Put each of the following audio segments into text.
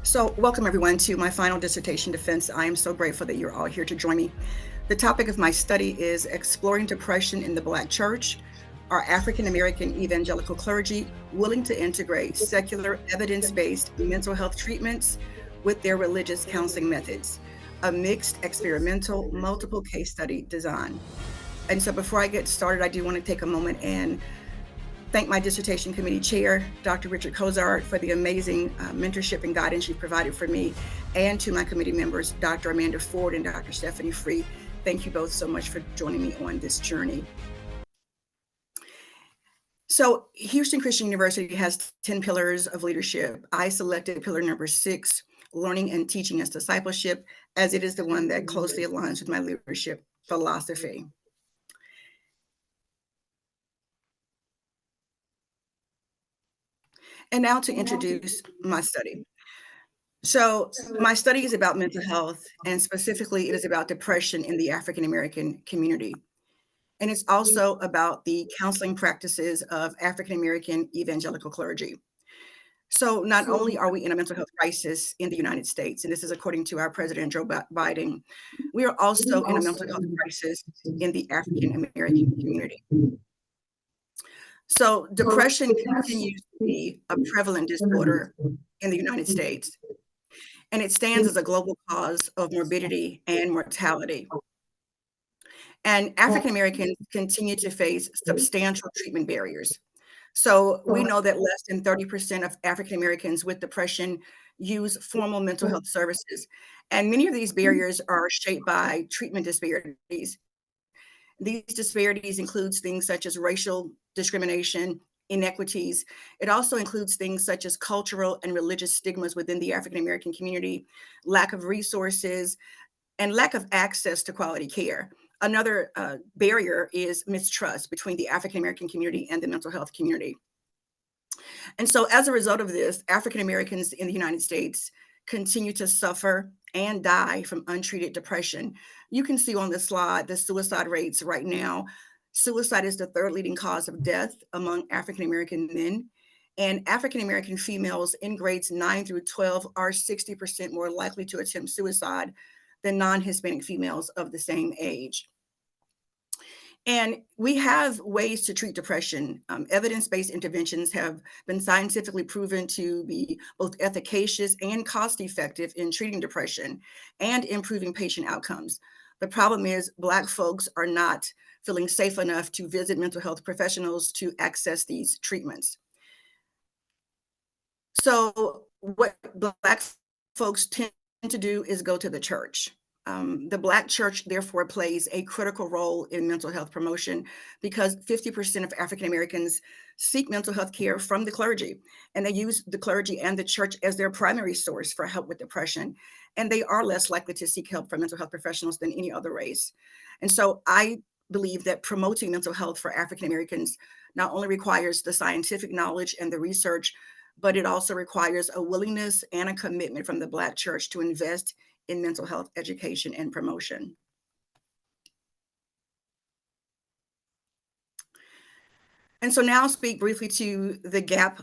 So, welcome everyone to my final dissertation defense. I am so grateful that you're all here to join me. The topic of my study is Exploring Depression in the Black Church. Are African American evangelical clergy willing to integrate secular, evidence based mental health treatments with their religious counseling methods? A mixed, experimental, multiple case study design. And so, before I get started, I do want to take a moment and thank my dissertation committee chair, Dr. Richard Cozart, for the amazing mentorship and guidance you provided for me, and to my committee members, Dr. Amanda Ford and Dr. Stephanie Free. Thank you both so much for joining me on this journey. So Houston Christian University has 10 pillars of leadership. I selected pillar number 6, learning and teaching as discipleship, as it is the one that closely aligns with my leadership philosophy. And now to introduce my study. So my study is about mental health, and specifically it is about depression in the African American community. And it's also about the counseling practices of African American evangelical clergy. So not only are we in a mental health crisis in the United States, and this is according to our President Joe Biden, we are also in a mental health crisis in the African American community. So depression continues to be a prevalent disorder in the United States, and it stands as a global cause of morbidity and mortality. And African Americans continue to face substantial treatment barriers. So we know that less than 30% of African Americans with depression use formal mental health services. And many of these barriers are shaped by treatment disparities. These disparities includes things such as racial discrimination, inequities. It also includes things such as cultural and religious stigmas within the African American community, lack of resources, and lack of access to quality care. Another barrier is mistrust between the African American community and the mental health community. And so, as a result of this, African Americans in the United States continue to suffer and die from untreated depression. You can see on the slide the suicide rates right now. Suicide is the third leading cause of death among African American men. And African American females in grades 9 through 12 are 60% more likely to attempt suicide than non Hispanic females of the same age. And we have ways to treat depression. Evidence based interventions have been scientifically proven to be both efficacious and cost effective in treating depression and improving patient outcomes. The problem is, Black folks are not feeling safe enough to visit mental health professionals to access these treatments. So, what Black folks tend to do is go to the church. The Black church, therefore, plays a critical role in mental health promotion because 50% of African Americans seek mental health care from the clergy, and they use the clergy and the church as their primary source for help with depression. And they are less likely to seek help from mental health professionals than any other race. And so I believe that promoting mental health for African Americans not only requires the scientific knowledge and the research, but it also requires a willingness and a commitment from the Black church to invest in mental health education and promotion. And so now I'll speak briefly to the gap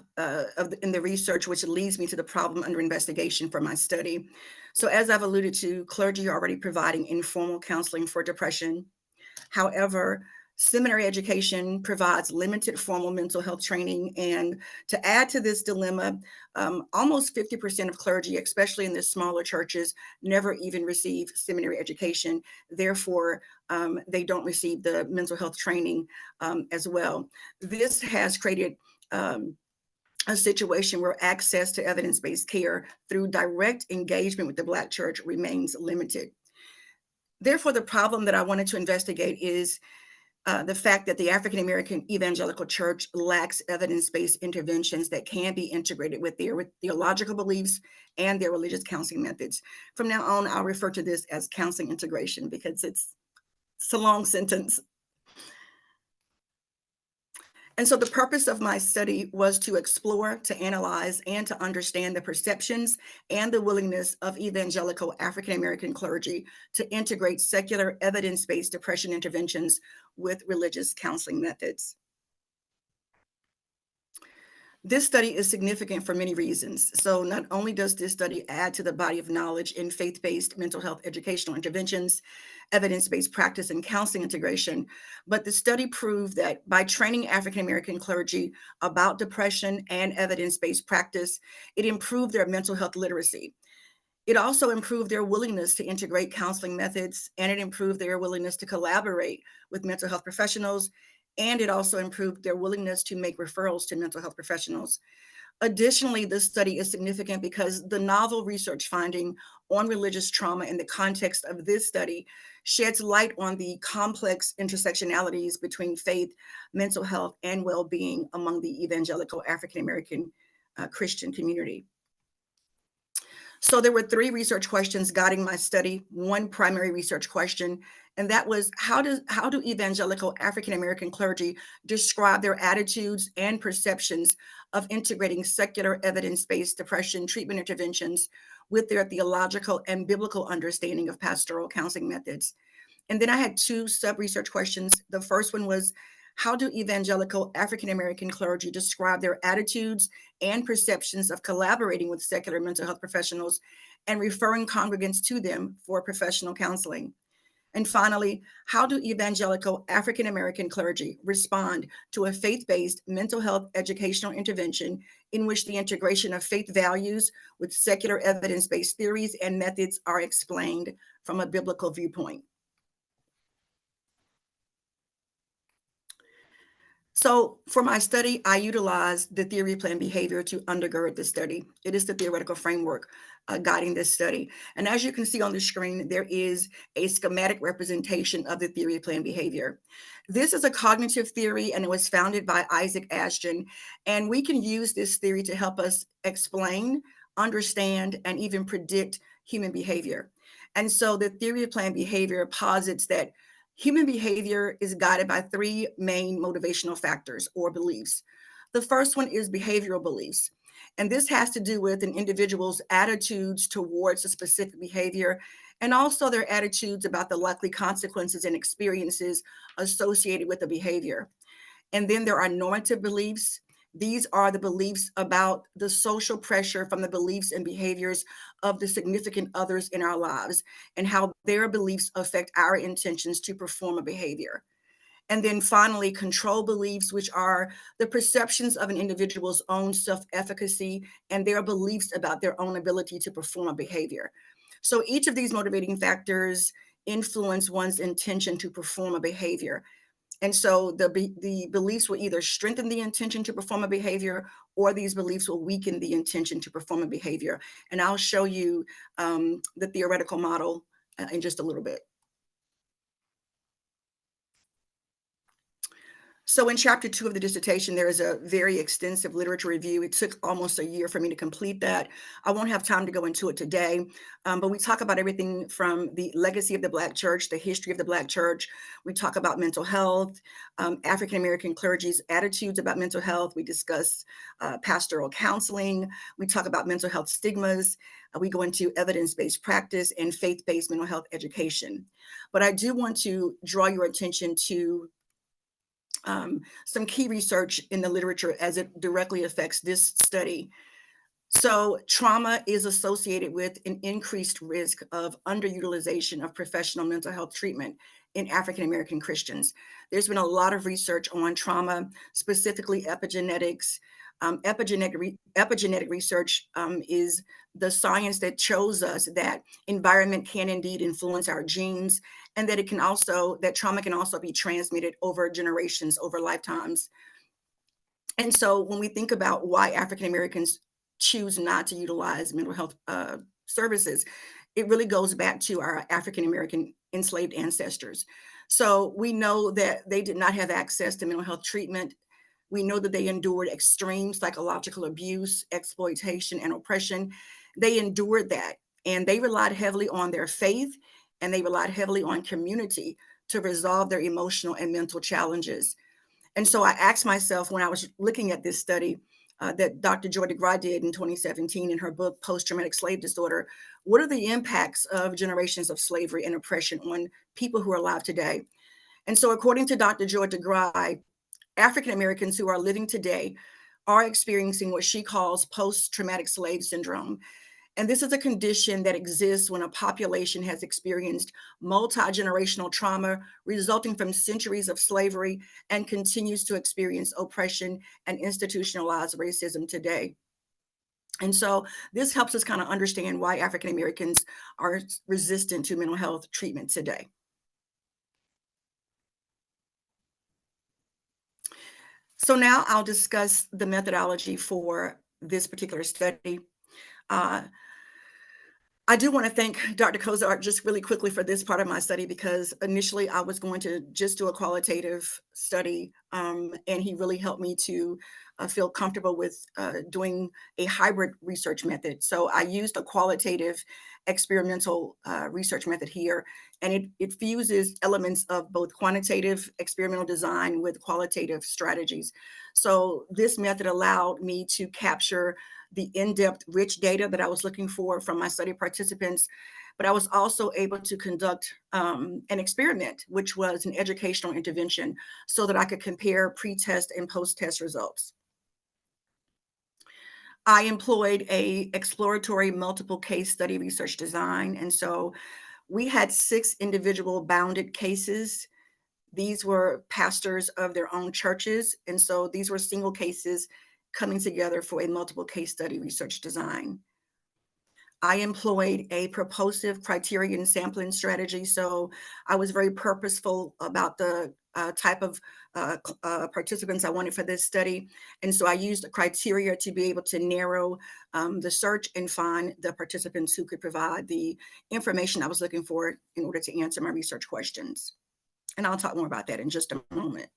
in the research, which leads me to the problem under investigation for my study. So as I've alluded to, clergy are already providing informal counseling for depression. However, seminary education provides limited formal mental health training. And to add to this dilemma, almost 50% of clergy, especially in the smaller churches, never even receive seminary education. Therefore, they don't receive the mental health training as well. This has created a situation where access to evidence-based care through direct engagement with the Black church remains limited. Therefore, the problem that I wanted to investigate is the fact that the African American evangelical church lacks evidence-based interventions that can be integrated with their theological beliefs and their religious counseling methods. From now on, I'll refer to this as counseling integration because it's a long sentence. And so the purpose of my study was to explore, to analyze, and to understand the perceptions and the willingness of evangelical African American clergy to integrate secular evidence-based depression interventions with religious counseling methods. This study is significant for many reasons. So, not only does this study add to the body of knowledge in faith based mental health educational interventions, evidence based practice, and counseling integration, but the study proved that by training African American clergy about depression and evidence based practice, it improved their mental health literacy. It also improved their willingness to integrate counseling methods, and it improved their willingness to collaborate with mental health professionals, and it also improved their willingness to make referrals to mental health professionals. Additionally, this study is significant because the novel research finding on religious trauma in the context of this study sheds light on the complex intersectionalities between faith, mental health, and well being among the evangelical African American Christian community. So there were three research questions guiding my study, one primary research question, and that was how do evangelical African American clergy describe their attitudes and perceptions of integrating secular evidence-based depression treatment interventions with their theological and biblical understanding of pastoral counseling methods. And then I had two sub-research questions. The first one was, how do evangelical African American clergy describe their attitudes and perceptions of collaborating with secular mental health professionals and referring congregants to them for professional counseling? And finally, how do evangelical African American clergy respond to a faith based mental health educational intervention in which the integration of faith values with secular evidence based theories and methods are explained from a biblical viewpoint? So, for my study, I utilized the theory of planned behavior to undergird the study. It is the theoretical framework guiding this study. And as you can see on the screen, there is a schematic representation of the theory of planned behavior. This is a cognitive theory, and it was founded by Isaac Ashton. And we can use this theory to help us explain, understand, and even predict human behavior. And so, the theory of planned behavior posits that human behavior is guided by three main motivational factors or beliefs. The first one is behavioral beliefs. And this has to do with an individual's attitudes towards a specific behavior and also their attitudes about the likely consequences and experiences associated with the behavior. And then there are normative beliefs. These are the beliefs about the social pressure from the beliefs and behaviors of the significant others in our lives and how their beliefs affect our intentions to perform a behavior. And then finally, control beliefs, which are the perceptions of an individual's own self efficacy and their beliefs about their own ability to perform a behavior. So each of these motivating factors influence one's intention to perform a behavior. And so the beliefs will either strengthen the intention to perform a behavior, or these beliefs will weaken the intention to perform a behavior. And I'll show you the theoretical model in just a little bit. So in chapter 2 of the dissertation, there is a very extensive literature review. It took almost a year for me to complete that. I won't have time to go into it today, but we talk about everything from the legacy of the Black church, the history of the Black church. We talk about mental health, African American clergy's attitudes about mental health. We discuss pastoral counseling. We talk about mental health stigmas. We go into evidence-based practice and faith-based mental health education. But I do want to draw your attention to some key research in the literature as it directly affects this study. So, trauma is associated with an increased risk of underutilization of professional mental health treatment in African American Christians. There's been a lot of research on trauma, specifically epigenetics. Epigenetic research is the science that shows us that environment can indeed influence our genes, and that that trauma can also be transmitted over generations, over lifetimes. And so when we think about why African Americans choose not to utilize mental health services, it really goes back to our African American enslaved ancestors. So we know that they did not have access to mental health treatment. We know that they endured extreme psychological abuse, exploitation, and oppression. They endured that, and they relied heavily on their faith, and they relied heavily on community to resolve their emotional and mental challenges. And so I asked myself when I was looking at this study that Dr. Joy DeGraw did in 2017 in her book, Post-Traumatic Slave Disorder, what are the impacts of generations of slavery and oppression on people who are alive today? And so according to Dr. Joy DeGraw, African Americans who are living today are experiencing what she calls post-traumatic slave syndrome. And this is a condition that exists when a population has experienced multi-generational trauma resulting from centuries of slavery and continues to experience oppression and institutionalized racism today. And so this helps us kind of understand why African Americans are resistant to mental health treatment today. So now I'll discuss the methodology for this particular study. Uh, I do want to thank Dr. Kozart just really quickly for this part of my study, because initially I was going to just do a qualitative study, and he really helped me to feel comfortable with doing a hybrid research method. So I used a qualitative experimental research method here, and it fuses elements of both quantitative experimental design with qualitative strategies. So this method allowed me to capture the in-depth, rich data that I was looking for from my study participants, but I was also able to conduct an experiment, which was an educational intervention, so that I could compare pre-test and post-test results. I employed a exploratory multiple case study research design, and so we had 6 individual bounded cases. These were pastors of their own churches, and so these were single cases coming together for a multiple case study research design. I employed a propulsive criterion sampling strategy, so I was very purposeful about the type of participants I wanted for this study, and so I used the criteria to be able to narrow the search and find the participants who could provide the information I was looking for in order to answer my research questions. And I'll talk more about that in just a moment.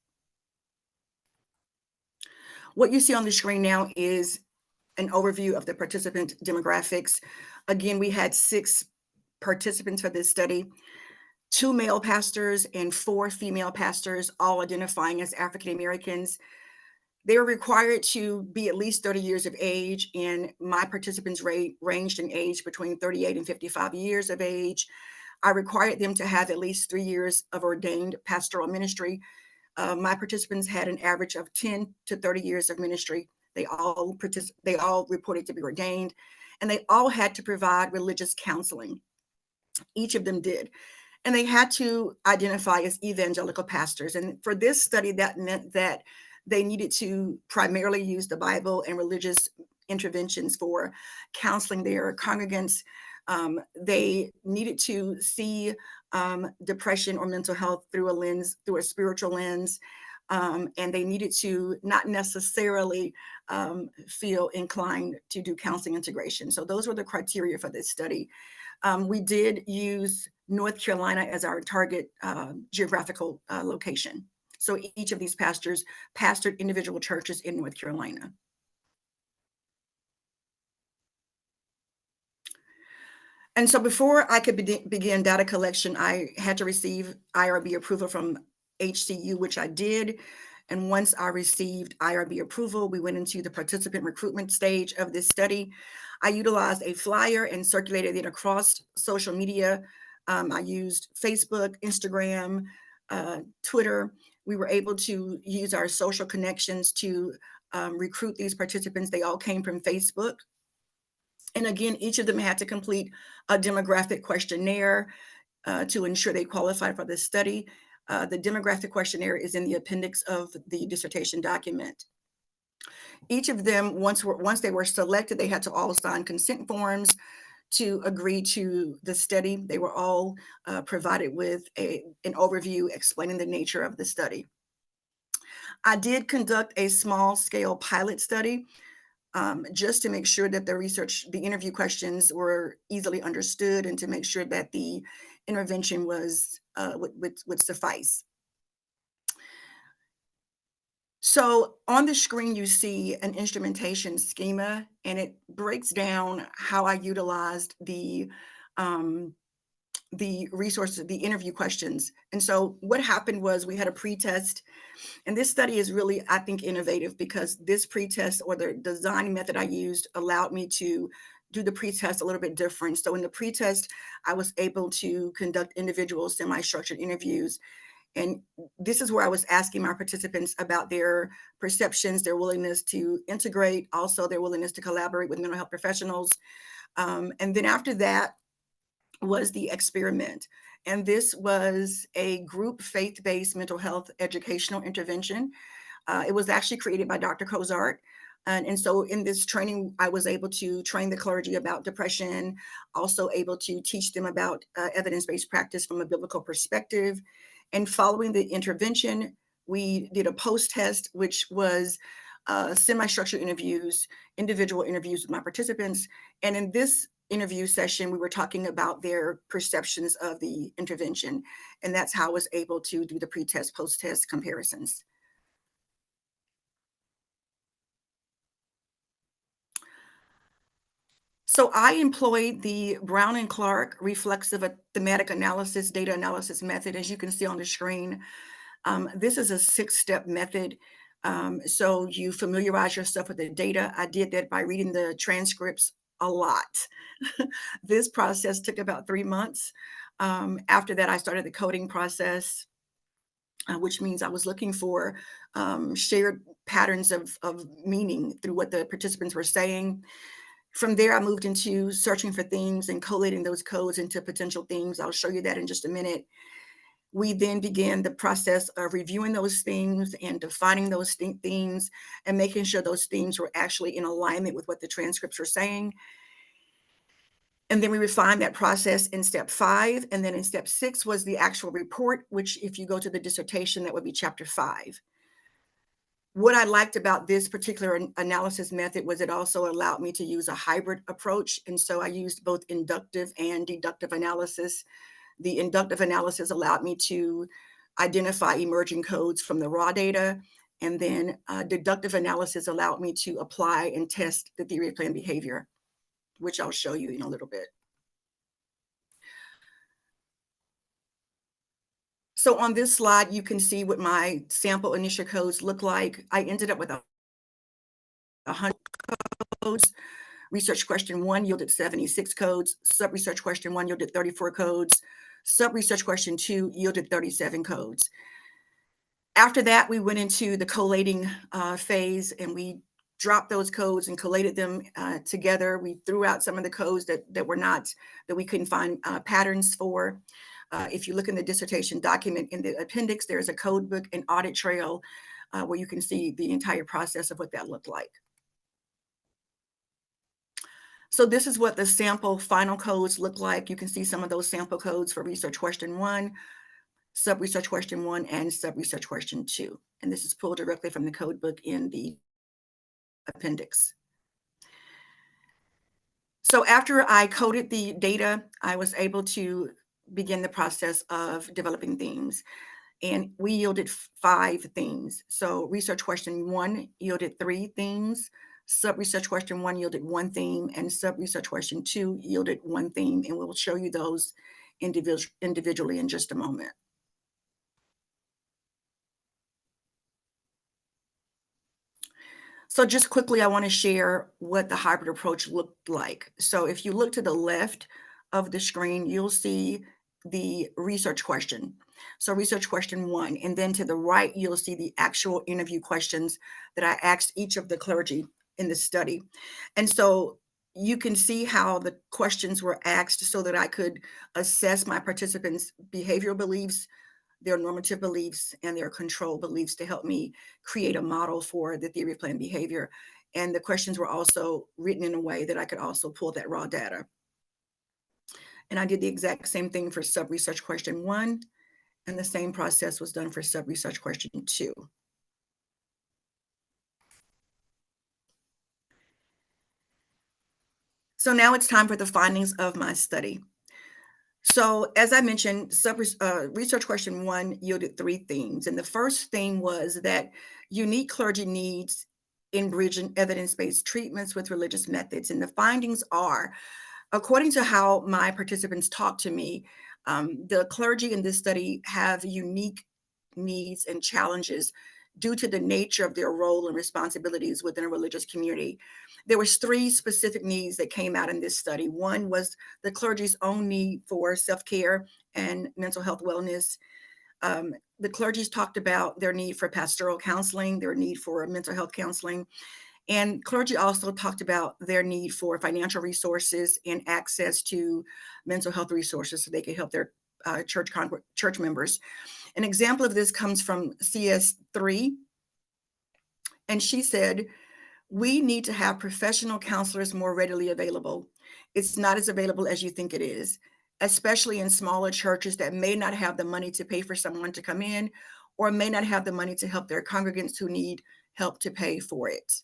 What you see on the screen now is an overview of the participant demographics. Again, we had 6 participants for this study, 2 male pastors and 4 female pastors, all identifying as African Americans. They were required to be at least 30 years of age, and my participants ranged in age between 38 and 55 years of age. I required them to have at least 3 years of ordained pastoral ministry. My participants had an average of 10 to 30 years of ministry. They all reported to be ordained, and they all had to provide religious counseling. Each of them did. And they had to identify as evangelical pastors. And for this study, that meant that they needed to primarily use the Bible and religious interventions for counseling their congregants. They needed to see depression or mental health through a spiritual lens. And they needed to not necessarily feel inclined to do counseling integration. So those were the criteria for this study. We did use North Carolina as our target geographical location. So each of these pastors pastored individual churches in North Carolina. And so before I could begin data collection, I had to receive IRB approval from HCU, which I did. And once I received IRB approval, we went into the participant recruitment stage of this study. I utilized a flyer and circulated it across social media. I used Facebook, Instagram, Twitter. We were able to use our social connections to recruit these participants. They all came from Facebook. And again, each of them had to complete a demographic questionnaire to ensure they qualified for this study. The demographic questionnaire is in the appendix of the dissertation document. Each of them, once they were selected, they had to all sign consent forms to agree to the study. They were all provided with an overview explaining the nature of the study. I did conduct a small scale pilot study just to make sure that the interview questions were easily understood, and to make sure that the intervention would suffice. So on the screen, you see an instrumentation schema, and it breaks down how I utilized the resources, the interview questions. And so what happened was we had a pretest, and this study is really, I think, innovative, because this pretest, or the design method I used, allowed me to do the pretest a little bit different. So in the pretest, I was able to conduct individual semi-structured interviews. And this is where I was asking my participants about their perceptions, their willingness to integrate, also their willingness to collaborate with mental health professionals. And then after that was the experiment. And this was a group faith-based mental health educational intervention. It was actually created by Dr. Cozart. And so in this training, I was able to train the clergy about depression, also able to teach them about evidence-based practice from a biblical perspective. And following the intervention, we did a post-test, which was semi-structured interviews, individual interviews with my participants. And in this interview session, we were talking about their perceptions of the intervention. And that's how I was able to do the pre-test, post-test comparisons. So I employed the Brown and Clark reflexive thematic analysis data analysis method, as you can see on the screen. This is a 6-step method. So you familiarize yourself with the data. I did that by reading the transcripts a lot. This process took about 3 months. After that, I started the coding process, which means I was looking for shared patterns of meaning through what the participants were saying. From there, I moved into searching for themes and collating those codes into potential themes. I'll show you that in just a minute. We then began the process of reviewing those themes and defining those themes and making sure those themes were actually in alignment with what the transcripts were saying. And then we refined that process in step 5. And then in step 6 was the actual report, which if you go to the dissertation, that would be chapter 5. What I liked about this particular analysis method was it also allowed me to use a hybrid approach. And so I used both inductive and deductive analysis. The inductive analysis allowed me to identify emerging codes from the raw data. And then deductive analysis allowed me to apply and test the theory of planned behavior, which I'll show you in a little bit. So on this slide, you can see what my sample initial codes look like. I ended up with 100 codes. Research question 1 yielded 76 codes. Sub-research question 1 yielded 34 codes. Sub-research question 2 yielded 37 codes. After that, we went into the collating phase, and we dropped those codes and collated them together. We threw out some of the codes that we couldn't find patterns for. If you look in the dissertation document in the appendix, there's a code book and audit trail where you can see the entire process of what that looked like. So this is what the sample final codes look like. You can see some of those sample codes for research question 1, sub-research question 1, and sub-research question 2. And this is pulled directly from the code book in the appendix. So after I coded the data, I was able to begin the process of developing themes. And we yielded 5 themes. So research question 1 yielded 3 themes. Sub-research question 1 yielded 1 theme, and sub-research question 2 yielded 1 theme. And we'll show you those individually in just a moment. So just quickly, I want to share what the hybrid approach looked like. So if you look to the left of the screen, you'll see the research question. So research question 1, and then to the right, you'll see the actual interview questions that I asked each of the clergy in the study. And so you can see how the questions were asked so that I could assess my participants' behavioral beliefs, their normative beliefs, and their control beliefs to help me create a model for the theory of planned behavior. And the questions were also written in a way that I could also pull that raw data. And I did the exact same thing for sub-research question 1, and the same process was done for sub-research question 2. So now it's time for the findings of my study. So as I mentioned, research question 1 yielded 3 themes. And the first theme was that unique clergy needs in bridging evidence-based treatments with religious methods. And the findings are, according to how my participants talked to me, the clergy in this study have unique needs and challenges due to the nature of their role and responsibilities within a religious community. There was 3 specific needs that came out in this study. One was the clergy's own need for self-care and mental health wellness. The clergy's talked about their need for pastoral counseling, their need for mental health counseling, and clergy also talked about their need for financial resources and access to mental health resources so they could help their church members. An example of this comes from CS3, and she said, "We need to have professional counselors more readily available. It's not as available as you think it is, especially in smaller churches that may not have the money to pay for someone to come in or may not have the money to help their congregants who need help to pay for it."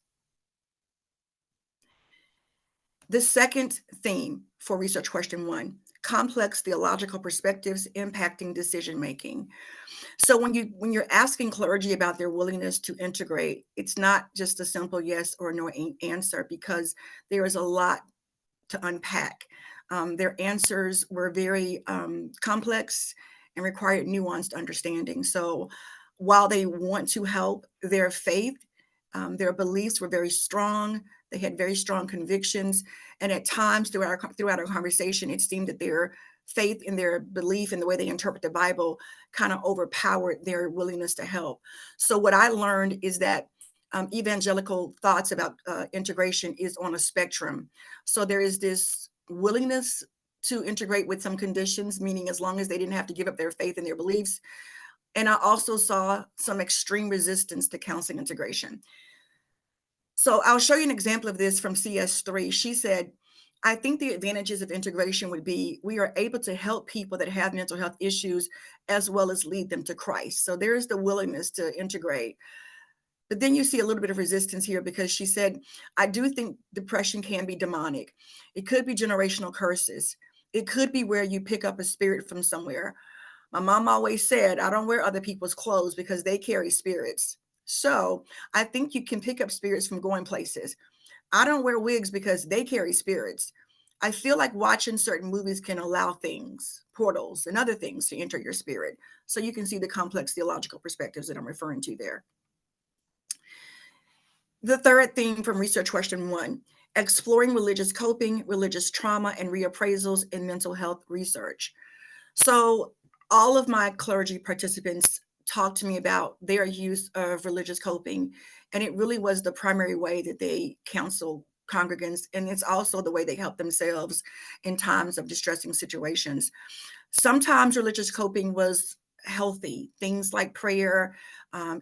The second theme for research question 1, complex theological perspectives impacting decision making. So when you're asking clergy about their willingness to integrate, it's not just a simple yes or no answer, because there is a lot to unpack. Their answers were very complex and required nuanced understanding. So while they want to help, their faith, their beliefs were very strong. They had very strong convictions. And at times throughout our conversation, it seemed that their faith and their belief in the way they interpret the Bible kind of overpowered their willingness to help. So what I learned is that evangelical thoughts about integration is on a spectrum. So there is this willingness to integrate with some conditions, meaning as long as they didn't have to give up their faith and their beliefs. And I also saw some extreme resistance to counseling integration. So I'll show you an example of this from CS3. She said, "I think the advantages of integration would be we are able to help people that have mental health issues as well as lead them to Christ." So there's the willingness to integrate. But then you see a little bit of resistance here, because she said, "I do think depression can be demonic. It could be generational curses. It could be where you pick up a spirit from somewhere. My mom always said, I don't wear other people's clothes because they carry spirits. So I think you can pick up spirits from going places. I don't wear wigs because they carry spirits. I feel like watching certain movies can allow things, portals, and other things to enter your spirit." So you can see the complex theological perspectives that I'm referring to there. The third theme from research question 1, exploring religious coping, religious trauma, and reappraisals in mental health research. So all of my clergy participants talked to me about their use of religious coping, and it really was the primary way that they counsel congregants, and it's also the way they help themselves in times of distressing situations. Sometimes religious coping was healthy, things like prayer,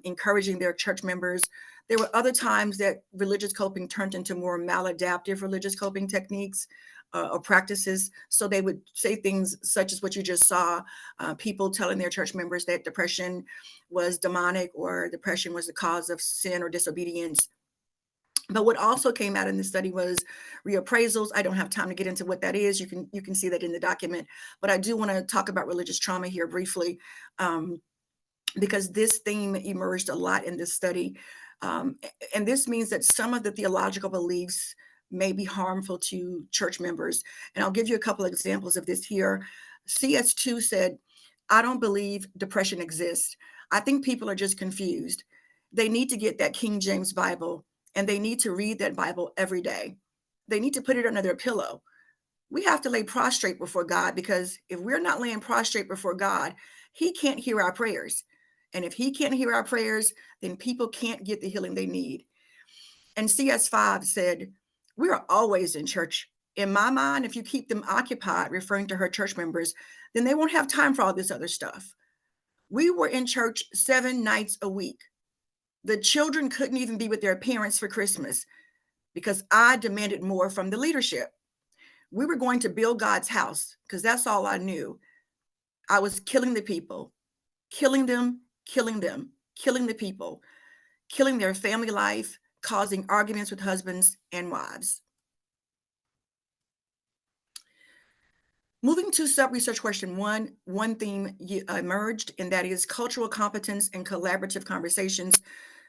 encouraging their church members. There were other times that religious coping turned into more maladaptive religious coping techniques or practices. So they would say things such as what you just saw, people telling their church members that depression was demonic or depression was the cause of sin or disobedience. But what also came out in the study was reappraisals. I don't have time to get into what that is. You can see that in the document. But I do want to talk about religious trauma here briefly, because this theme emerged a lot in this study. And this means that some of the theological beliefs may be harmful to church members. And I'll give you a couple of examples of this here. CS2 said, "I don't believe depression exists. I think people are just confused. They need to get that King James Bible, and they need to read that Bible every day. They need to put it under their pillow. We have to lay prostrate before God, because if we're not laying prostrate before God, He can't hear our prayers. And if He can't hear our prayers, then people can't get the healing they need." And CS5 said, "We are always in church. In my mind, if you keep them occupied," referring to her church members, "then they won't have time for all this other stuff. We were in church 7 nights a week. The children couldn't even be with their parents for Christmas because I demanded more from the leadership. We were going to build God's house because that's all I knew. I was killing the people, killing them, killing them, killing the people, killing their family life, causing arguments with husbands and wives." Moving to sub-research question 1, one theme emerged, and that is cultural competence and collaborative conversations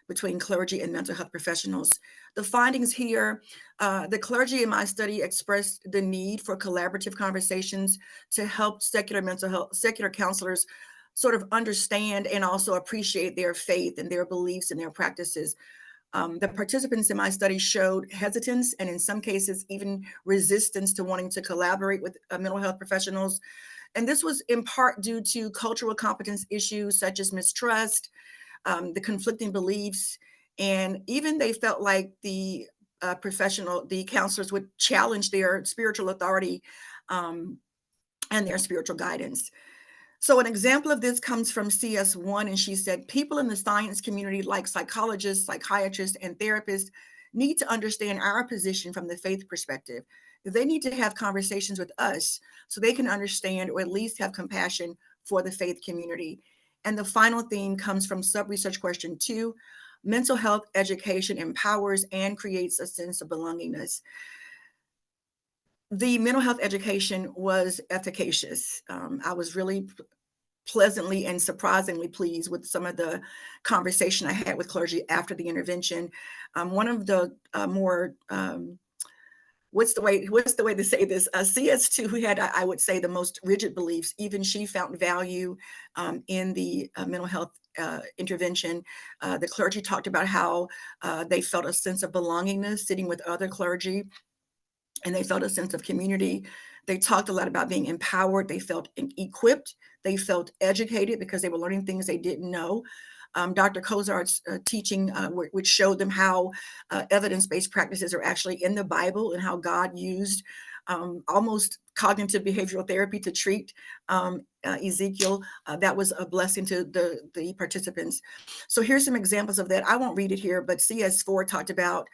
between clergy and mental health professionals. The findings here, the clergy in my study expressed the need for collaborative conversations to help secular counselors sort of understand and also appreciate their faith and their beliefs and their practices. The participants in my study showed hesitance and in some cases even resistance to wanting to collaborate with mental health professionals. And this was in part due to cultural competence issues such as mistrust, the conflicting beliefs, and even they felt like the counselors would challenge their spiritual authority um, and their spiritual guidance. So, an example of this comes from CS1, and she said, people in the science community, like psychologists, psychiatrists, and therapists, need to understand our position from the faith perspective. They need to have conversations with us so they can understand or at least have compassion for the faith community. And the final theme comes from sub research question 2. Mental health education empowers and creates a sense of belongingness. The mental health education was efficacious. I was really pleasantly and surprisingly pleased with some of the conversation I had with clergy after the intervention. One of the more what's the way to say this? CS2, who had, I would say, the most rigid beliefs, even she found value in the mental health intervention. The clergy talked about how they felt a sense of belongingness sitting with other clergy, and they felt a sense of community. They talked a lot about being empowered. They felt equipped. They felt educated because they were learning things they didn't know. Dr. Kozart's teaching, which showed them how evidence-based practices are actually in the Bible and how God used almost cognitive behavioral therapy to treat Ezekiel. That was a blessing to the participants. So here's some examples of that. I won't read it here, but CS4 talked about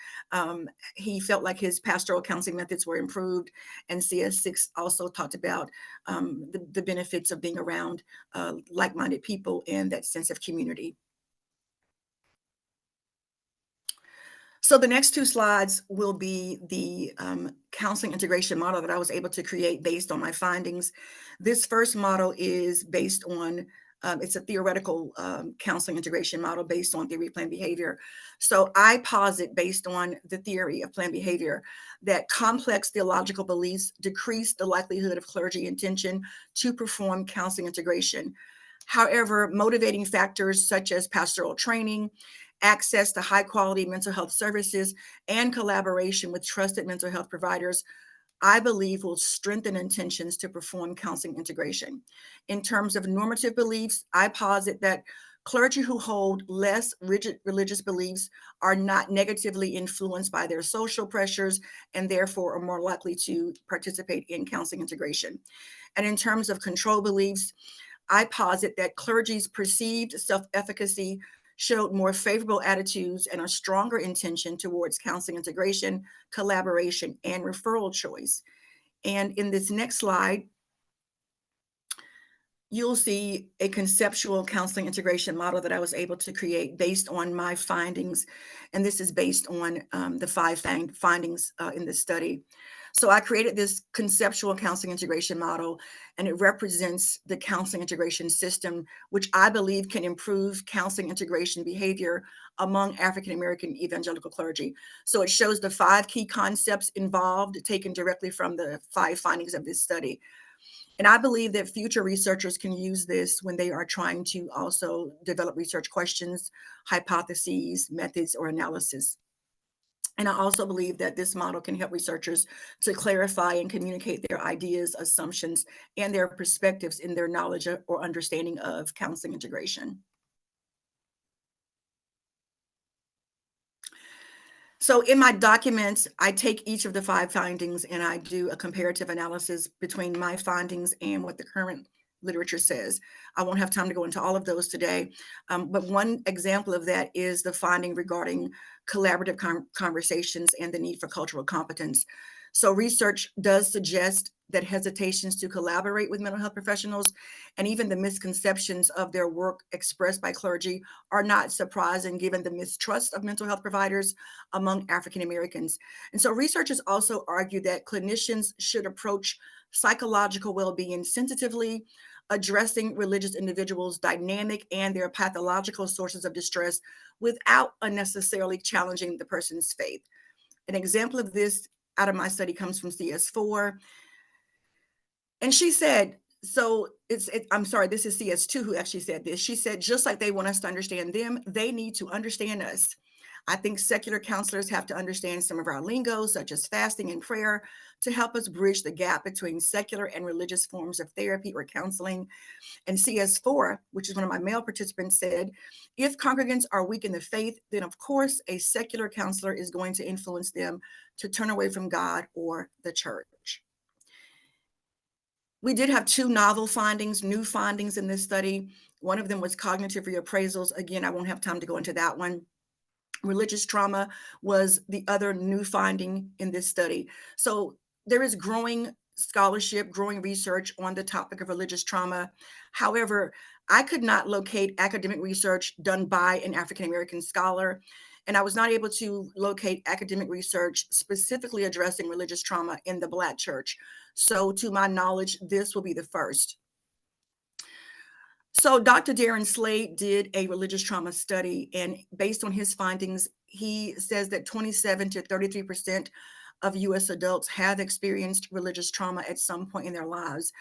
he felt like his pastoral counseling methods were improved, and CS6 also talked about the benefits of being around like-minded people and that sense of community. So the next two slides will be the counseling integration model that I was able to create based on my findings. This first model is based on, it's a theoretical counseling integration model based on theory of planned behavior. So I posit, based on the theory of planned behavior, that complex theological beliefs decrease the likelihood of clergy intention to perform counseling integration. However, motivating factors such as pastoral training, access to high quality mental health services, and collaboration with trusted mental health providers, I believe will strengthen intentions to perform counseling integration. In terms of normative beliefs, I posit that clergy who hold less rigid religious beliefs are not negatively influenced by their social pressures and therefore are more likely to participate in counseling integration. And in terms of control beliefs, I posit that clergy's perceived self-efficacy showed more favorable attitudes and a stronger intention towards counseling integration, collaboration, and referral choice. And in this next slide, you'll see a conceptual counseling integration model that I was able to create based on my findings. And this is based on the five findings in this study. So I created this conceptual counseling integration model, and it represents the counseling integration system, which I believe can improve counseling integration behavior among African-American evangelical clergy. So it shows the 5 key concepts involved, taken directly from the 5 findings of this study. And I believe that future researchers can use this when they are trying to also develop research questions, hypotheses, methods, or analysis. And I also believe that this model can help researchers to clarify and communicate their ideas, assumptions, and their perspectives in their knowledge or understanding of counseling integration. So in my documents, I take each of the 5 findings and I do a comparative analysis between my findings and what the current literature says. I won't have time to go into all of those today, but one example of that is the finding regarding collaborative conversations and the need for cultural competence. So research does suggest that hesitations to collaborate with mental health professionals and even the misconceptions of their work expressed by clergy are not surprising given the mistrust of mental health providers among African Americans. And so researchers also argue that clinicians should approach psychological well-being sensitively, addressing religious individuals' dynamic and their pathological sources of distress without unnecessarily challenging the person's faith. An example of this out of my study comes from CS4. And she said, I'm sorry, this is CS2 who actually said this. She said, just like they want us to understand them, they need to understand us. I think secular counselors have to understand some of our lingo, such as fasting and prayer, to help us bridge the gap between secular and religious forms of therapy or counseling. And CS4, which is one of my male participants, said, if congregants are weak in the faith, then of course a secular counselor is going to influence them to turn away from God or the church. We did have two novel findings, new findings in this study. One of them was cognitive reappraisals. Again, I won't have time to go into that one. Religious trauma was the other new finding in this study. So there is growing scholarship, growing research on the topic of religious trauma. However, I could not locate academic research done by an African American scholar, and I was not able to locate academic research specifically addressing religious trauma in the Black church. So to my knowledge, this will be the first. So Dr. Darren Slade did a religious trauma study, and based on his findings, he says that 27 to 33% of US adults have experienced religious trauma at some point in their lives.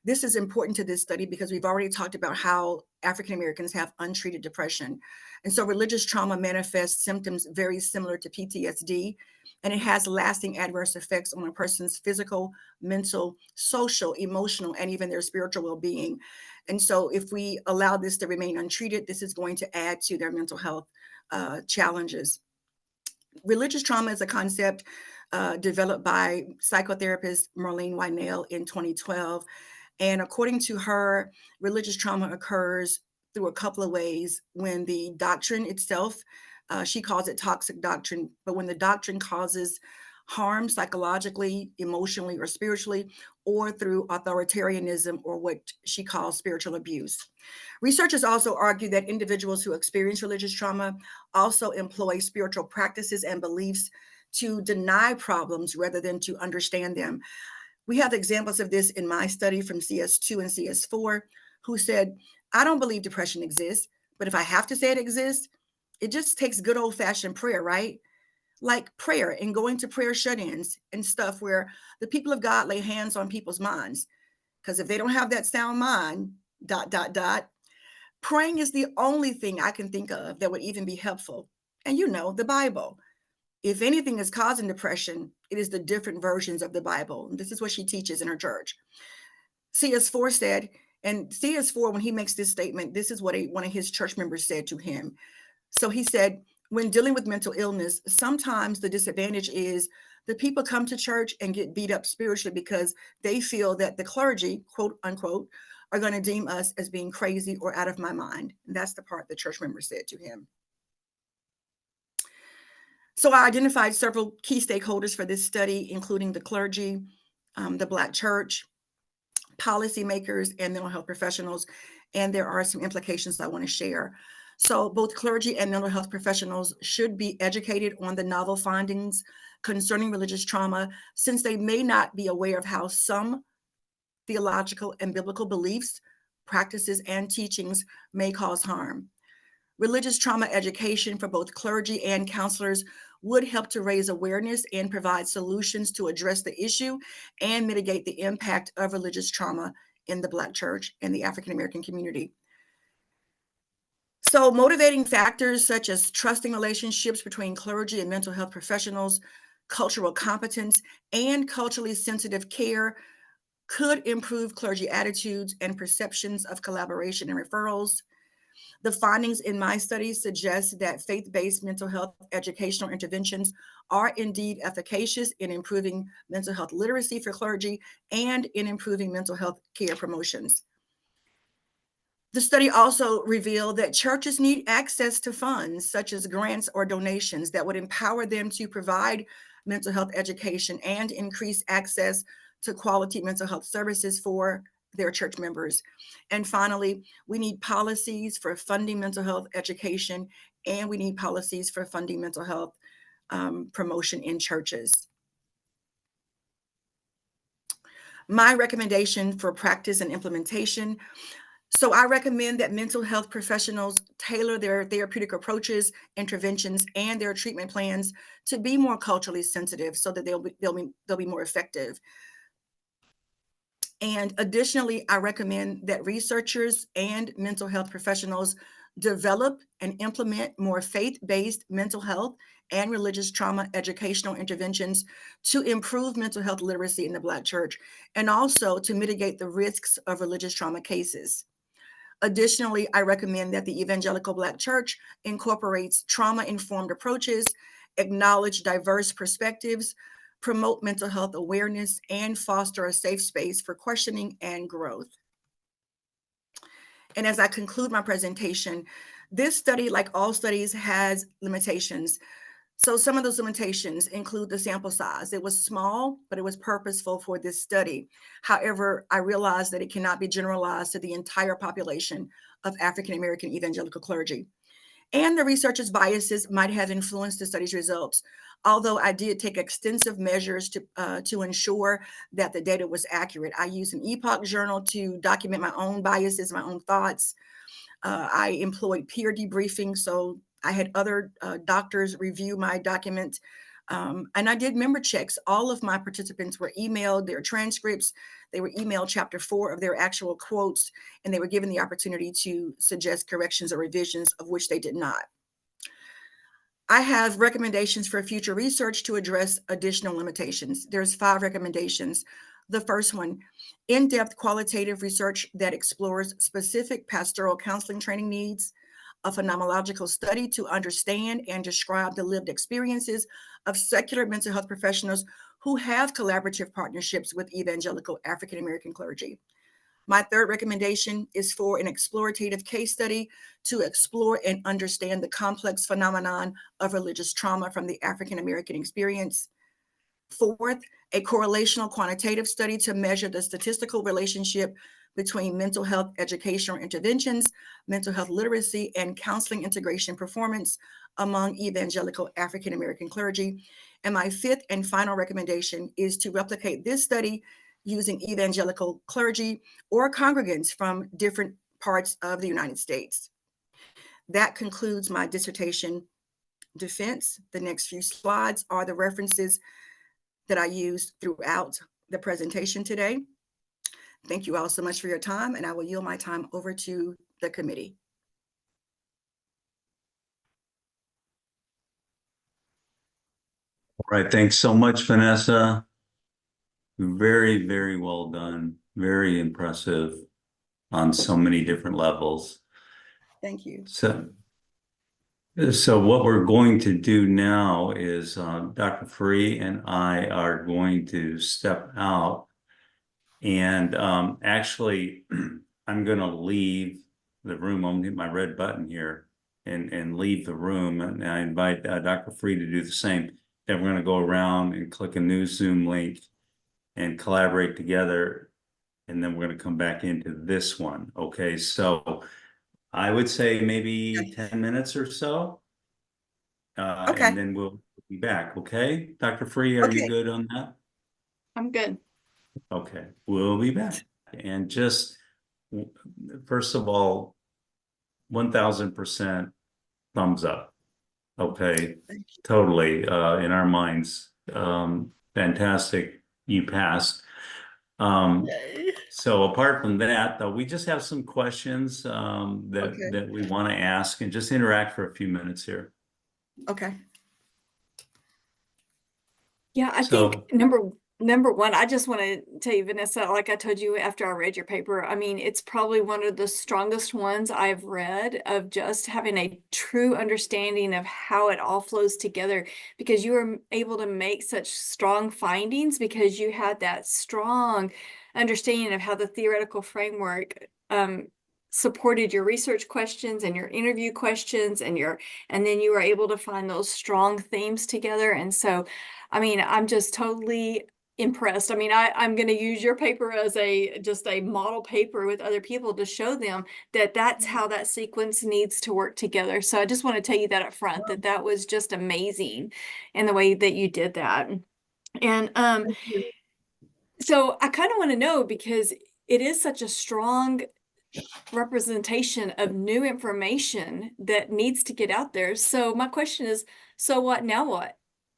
This is important to this study because we've already talked about how African Americans have untreated depression. And so religious trauma manifests symptoms very similar to PTSD, and it has lasting adverse effects on a person's physical, mental, social, emotional, and even their spiritual well-being. And so if we allow this to remain untreated, this is going to add to their mental health challenges. Religious trauma is a concept developed by psychotherapist Marlene Wynell in 2012. And according to her, religious trauma occurs through a couple of ways. When the doctrine itself, she calls it toxic doctrine, but when the doctrine causes harm psychologically, emotionally, or spiritually, or through authoritarianism or what she calls spiritual abuse. Researchers also argue that individuals who experience religious trauma also employ spiritual practices and beliefs to deny problems rather than to understand them. We have examples of this in my study from CS2 and CS4, who said, I don't believe depression exists, but if I have to say it exists, it just takes good old fashioned prayer, right? Like prayer and going to prayer shut-ins and stuff where the people of God lay hands on people's minds. Because if they don't have that sound mind, dot, dot, dot, praying is the only thing I can think of that would even be helpful. And you know, the Bible. If anything is causing depression, it is the different versions of the Bible. And this is what she teaches in her church. CS4 said, and CS4, when he makes this statement, this is what one of his church members said to him. So he said, when dealing with mental illness, sometimes the disadvantage is the people come to church and get beat up spiritually because they feel that the clergy, quote unquote, are going to deem us as being crazy or out of my mind. And that's the part the church member said to him. So I identified several key stakeholders for this study, including the clergy, the Black church, policymakers, and mental health professionals. And there are some implications I want to share. So both clergy and mental health professionals should be educated on the novel findings concerning religious trauma, since they may not be aware of how some theological and biblical beliefs, practices, and teachings may cause harm. Religious trauma education for both clergy and counselors would help to raise awareness and provide solutions to address the issue and mitigate the impact of religious trauma in the Black church and the African American community. So motivating factors such as trusting relationships between clergy and mental health professionals, cultural competence, and culturally sensitive care could improve clergy attitudes and perceptions of collaboration and referrals. The findings in my study suggest that faith-based mental health educational interventions are indeed efficacious in improving mental health literacy for clergy and in improving mental health care promotions. The study also revealed that churches need access to funds such as grants or donations that would empower them to provide mental health education and increase access to quality mental health services for their church members. And finally, we need policies for funding mental health education, and we need policies for funding mental health promotion in churches. My recommendation for practice and implementation. So I recommend that mental health professionals tailor their therapeutic approaches, interventions, and their treatment plans to be more culturally sensitive so that they'll be more effective. And additionally, I recommend that researchers and mental health professionals develop and implement more faith-based mental health and religious trauma educational interventions to improve mental health literacy in the Black church, and also to mitigate the risks of religious trauma cases. Additionally, I recommend that the Evangelical Black Church incorporates trauma-informed approaches, acknowledge diverse perspectives, promote mental health awareness, and foster a safe space for questioning and growth. And as I conclude my presentation, this study, like all studies, has limitations. So some of those limitations include the sample size. It was small, but it was purposeful for this study. However, I realized that it cannot be generalized to the entire population of African American evangelical clergy. And the researcher's biases might have influenced the study's results, although I did take extensive measures to ensure that the data was accurate. I used an epoch journal to document my own biases, my own thoughts. I employed peer debriefing, so I had other doctors review my document. And I did member checks. All of my participants were emailed their transcripts. They were emailed chapter 4 of their actual quotes, and they were given the opportunity to suggest corrections or revisions, of which they did not. I have recommendations for future research to address additional limitations. There's 5 recommendations. The first one, in-depth qualitative research that explores specific pastoral counseling training needs, a phenomenological study to understand and describe the lived experiences of secular mental health professionals who have collaborative partnerships with evangelical African American clergy. My third recommendation is for an explorative case study to explore and understand the complex phenomenon of religious trauma from the African American experience. Fourth, a correlational quantitative study to measure the statistical relationship between mental health educational interventions, mental health literacy, and counseling integration performance among evangelical African American clergy. And my fifth and final recommendation is to replicate this study using evangelical clergy or congregants from different parts of the United States. That concludes my dissertation defense. The next few slides are the references that I used throughout the presentation today. Thank you all so much for your time, and I will yield my time over to the committee. All right, thanks so much, Vanessa. Very, very well done. Very impressive on so many different levels. Thank you. So what we're going to do now is Dr. Free and I are going to step out, and actually I'm going to leave the room. I'm going to hit my red button here and leave the room, and I invite Dr. Free to do the same. Then we're going to go around and click a new Zoom link and collaborate together, and then we're going to come back into this one. Okay, so I would say maybe 10 minutes or so. Okay. And then we'll be back. Okay, Dr. Free, are you good on that? I'm good. Okay, we'll be back. And just first of all, 1000% thumbs up. Okay, totally. In our minds, fantastic. You passed. So apart from that, though, we just have some questions that we want to ask, and just interact for a few minutes here. Okay. Yeah, I think number one, I just want to tell you, Vanessa, like I told you after I read your paper, I mean, it's probably one of the strongest ones I've read, of just having a true understanding of how it all flows together, because you were able to make such strong findings because you had that strong understanding of how the theoretical framework supported your research questions and your interview questions, and then you were able to find those strong themes together. And so, I mean, I'm just totally impressed. I mean, I'm going to use your paper as just a model paper with other people to show them that that's how that sequence needs to work together. So I just want to tell you that up front, that was just amazing in the way that you did that. And so I kind of want to know, because it is such a strong representation of new information that needs to get out there. So my question is, so what now?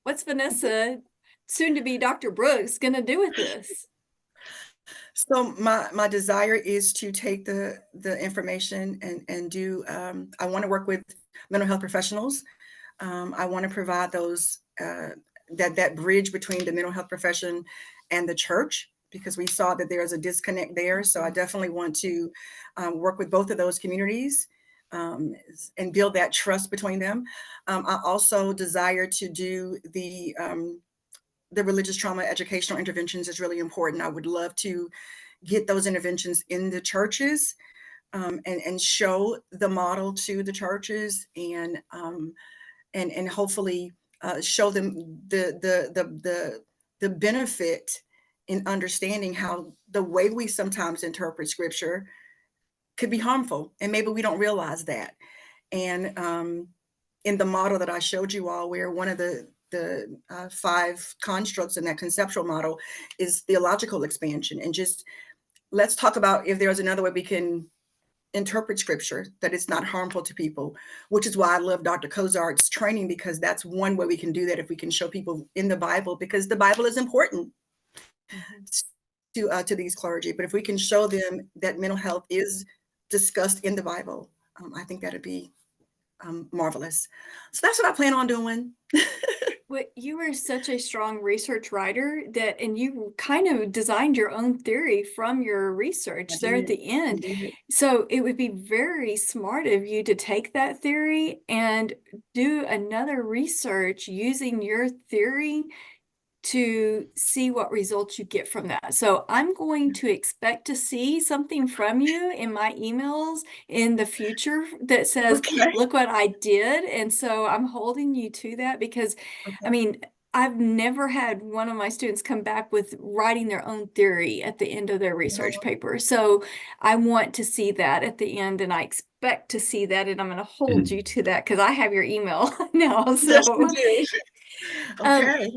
What's Vanessa, soon to be Dr. Brooks, going to do with this? So my desire is to take the information and do, I want to work with mental health professionals. I want to provide those, that bridge between the mental health profession and the church, because we saw that there's a disconnect there. So I definitely want to work with both of those communities, and build that trust between them. I also desire to do the religious trauma educational interventions is really important. I would love to get those interventions in the churches, and show the model to the churches, and hopefully show them the benefit in understanding how the way we sometimes interpret scripture could be harmful, and maybe we don't realize that. And in the model that I showed you all, where one of the 5 constructs in that conceptual model is theological expansion, and just let's talk about if there's another way we can interpret scripture that it's not harmful to people, which is why I love Dr. Cozart's training, because that's one way we can do that, if we can show people in the Bible, because the Bible is important to these clergy. But if we can show them that mental health is discussed in the Bible, I think that'd be marvelous. So that's what I plan on doing. Well, you are such a strong research writer and you kind of designed your own theory from your research there at the end. So it would be very smart of you to take that theory and do another research using your theory to see what results you get from that. So I'm going to expect to see something from you in my emails in the future that says, Okay. look what I did. And so I'm holding you to that, because I mean, I've never had one of my students come back with writing their own theory at the end of their research paper. So I want to see that at the end, and I expect to see that, and I'm going to hold you to that because I have your email now. So yes, you do. Okay.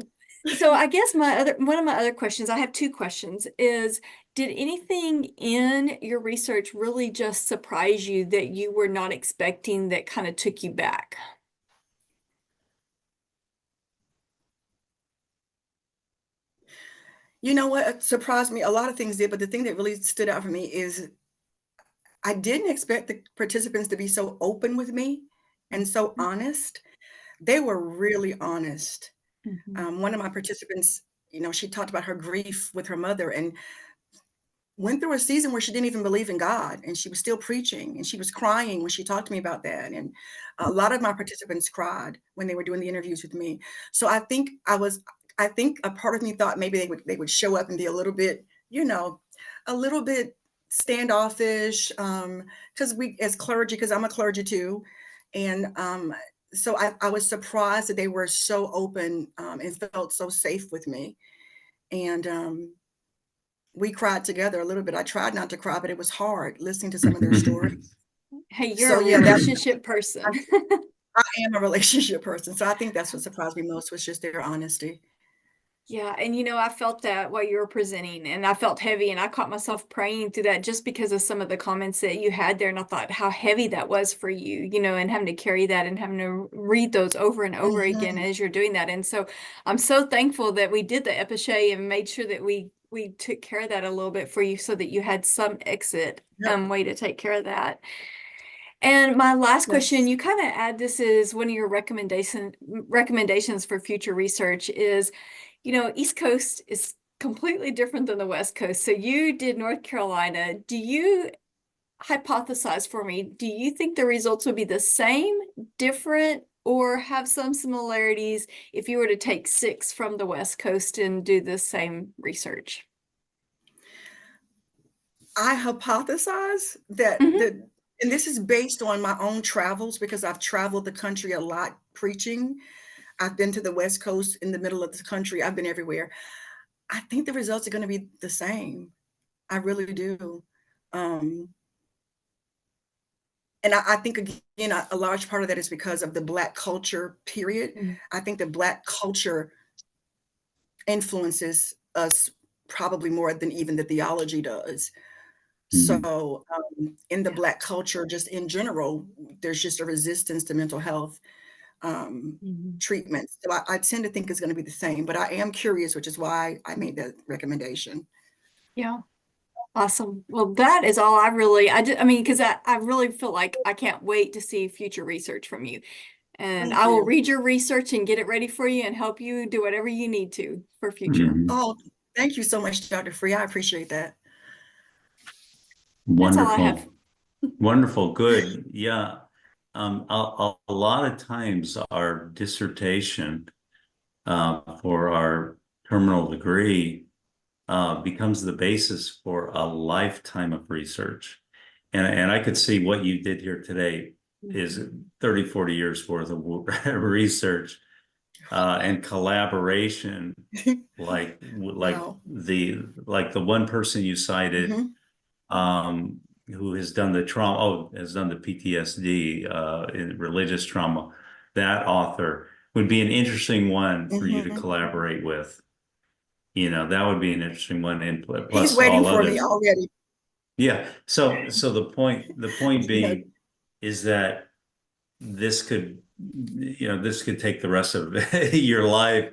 So I guess one of my other questions, I have 2 questions, is did anything in your research really just surprise you that you were not expecting that kind of took you back? You know what surprised me? A lot of things did, but the thing that really stood out for me is I didn't expect the participants to be so open with me and so honest. They were really honest. One of my participants, she talked about her grief with her mother, and went through a season where she didn't even believe in God, and she was still preaching, and she was crying when she talked to me about that. And a lot of my participants cried when they were doing the interviews with me. So I think a part of me thought maybe they would show up and be a little bit, a little bit standoffish, because because I'm a clergy too. And so I was surprised that they were so open, and felt so safe with me. And we cried together a little bit. I tried not to cry, but it was hard listening to some of their stories. Hey, you're So a yeah, relationship person. I am a relationship person. So I think that's what surprised me most, was just their honesty. Yeah, and I felt that while you were presenting, and I felt heavy, and I caught myself praying through that just because of some of the comments that you had there, and I thought how heavy that was for you, and having to carry that and having to read those over and over again as you're doing that. And so I'm so thankful that we did the epiche and made sure that we took care of that a little bit for you, so that you had some exit way to take care of that. And my last question, Yes. you kind of add this is one of your recommendations for future research is, East Coast is completely different than the West Coast. So you did North Carolina. Do you hypothesize for me, do you think the results would be the same, different, or have some similarities if you were to take 6 from the West Coast and do the same research? I hypothesize that and this is based on my own travels, because I've traveled the country a lot preaching. I've been to the West Coast, in the middle of the country. I've been everywhere. I think the results are going to be the same. I really do. And I think, again, a large part of that is because of the Black culture period. I think the Black culture influences us probably more than even the theology does. So in the Black culture, just in general, there's just a resistance to mental health treatments. So I tend to think it's going to be the same, but I am curious, which is why I made that recommendation. Yeah. Awesome. Well, that is all I mean, because I really feel like I can't wait to see future research from you. And Thank I will you. read your research and get it ready for you and help you do whatever you need to for future. Mhm. Oh, thank you so much, Dr. Free. I appreciate that. That's all I have. Wonderful. Wonderful. Good. Yeah. A lot of times our dissertation for our terminal degree becomes the basis for a lifetime of research. And I could see what you did here today is 30, 40 years worth of research and collaboration, like Wow. the one person you cited Hmm. who has done the trauma, has done the PTSD in religious trauma. That author would be an interesting one for you to Hmm. collaborate with. You know, that would be an interesting one, and He's plus waiting all for me others. already. Yeah. So the point Yeah. being is that this could, this could take the rest of your life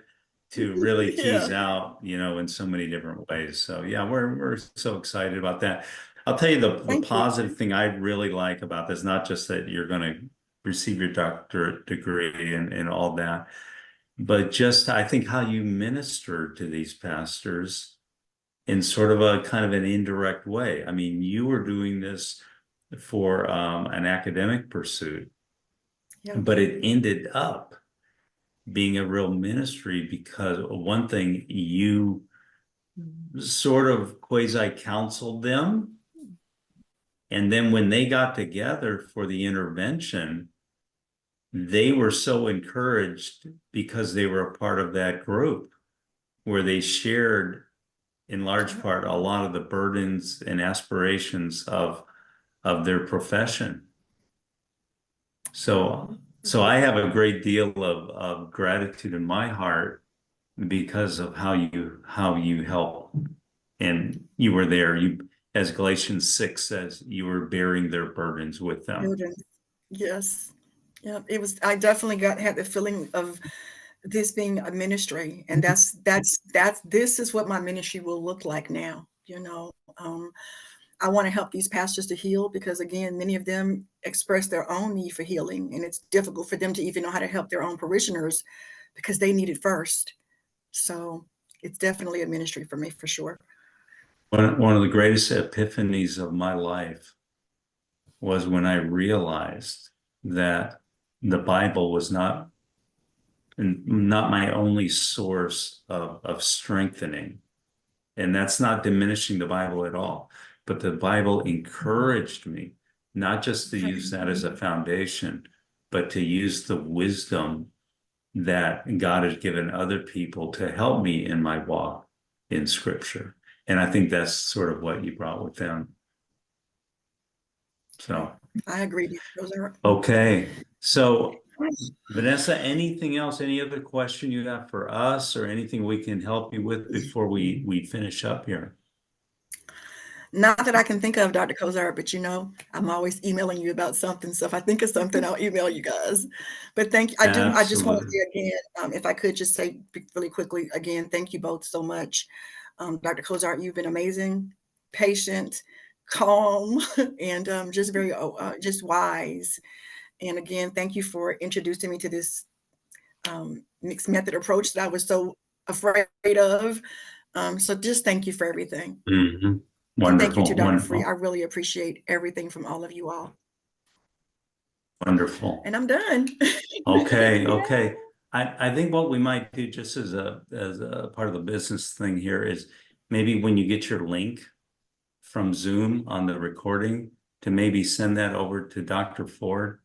to really Yeah. tease out, in so many different ways. So yeah, we're so excited about that. I'll tell you the Thank you. positive thing I really like about this, not just that you're going to receive your doctorate degree and all that, but just I think how you minister to these pastors in sort of a kind of an indirect way. I mean, you were doing this for an academic pursuit, Yeah. but it ended up being a real ministry because one thing you sort of quasi counseled them. And then when they got together for the intervention, they were so encouraged because they were a part of that group where they shared in large Yeah. part a lot of the burdens and aspirations of their profession. So I have a great deal of gratitude in my heart because of how you help, and you were there. You, as Galatians 6 says, you were bearing their burdens with them. Children. Yes. Yeah. It was, I definitely had the feeling of this being a ministry, and this is what my ministry will look like now. I want to help these pastors to heal because, again, many of them express their own need for healing, and it's difficult for them to even know how to help their own parishioners because they need it first. So it's definitely a ministry for me, for sure. One of the greatest epiphanies of my life was when I realized that the Bible was not my only source of strengthening. And that's not diminishing the Bible at all, but the Bible encouraged me not just to use that as a foundation, but to use the wisdom that God has given other people to help me in my walk in Scripture. And I think that's sort of what you brought with them. So, I agree. Those are okay. So, Vanessa, anything else, any other question you have for us or anything we can help you with before we finish up here? not that I can think of, Dr. Kozar, but I'm always emailing you about something. So if I think of something, I'll email you guys. But thank you. I just want to Absolutely. say again, if I could just say really quickly again, thank you both so much. Dr. Kozar, you've been amazing, patient, calm, and just very just wise. And again, thank you for introducing me to this mixed method approach that I was so afraid of. So just thank you for everything. Mhm. And thank you to Wonderful, Dr. Free. I wonderful, really appreciate everything from all of you all. wonderful. And I'm done. Okay, Yeah. okay. I think what we might do just as a part of the business thing here is maybe when you get your link from Zoom on the recording to maybe send that over to Dr. Ford,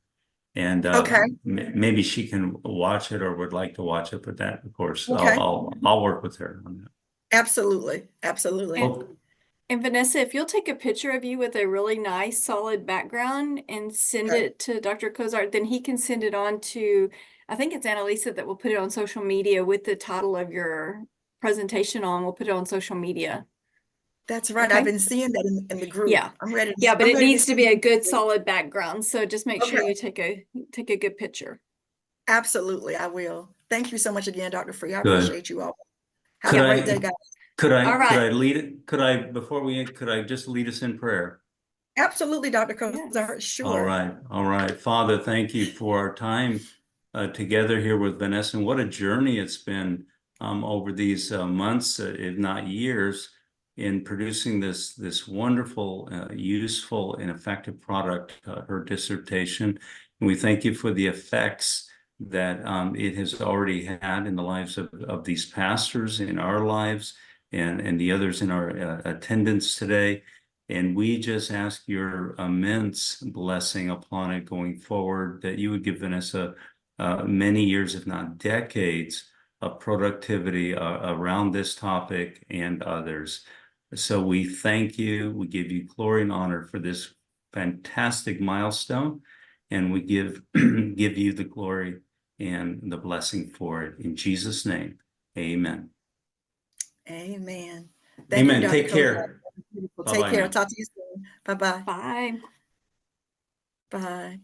and Okay. maybe she can watch it or would like to watch it. But that, of course, Okay. I'll work with her on that. Absolutely. Absolutely. And, Okay. and Vanessa, if you'll take a picture of you with a really nice solid background and send Okay. it to Dr. Kozart, then he can send it on to, I think it's Annalisa that will put it on social media with the title of your presentation on. We'll put it on social media. That's right. I've Okay. been seeing that in the group. Yeah. Yeah, but I'm it ready to needs to see be a good it. solid background. So just make sure Okay. you take a good picture. Absolutely. I will. Thank you so much again, Dr. Free. I Good. appreciate you all. Have Could a great day, I guys. Could I, All could right. I lead it? Could I, before we, could I just lead us in prayer? Absolutely, Dr. Yes. Cozart, sure. All right. Father, thank you for our time together here with Vanessa. And what a journey it's been over these months, if not years, in producing this wonderful, useful, and effective product, her dissertation. And we thank you for the effects that it has already had in the lives of these pastors, in our lives, and the others in our attendance today. And we just ask your immense blessing upon it going forward, that you would give Vanessa many years, if not decades, of productivity around this topic and others. So we thank you. We give you glory and honor for this fantastic milestone, and we give give you the glory and the blessing for it. In Jesus' name, amen. Amen. Thank you, Amen. Dr. Take Cozart. care. Take Bye-bye care. now. Talk to you soon. Bye-bye. Bye. Bye.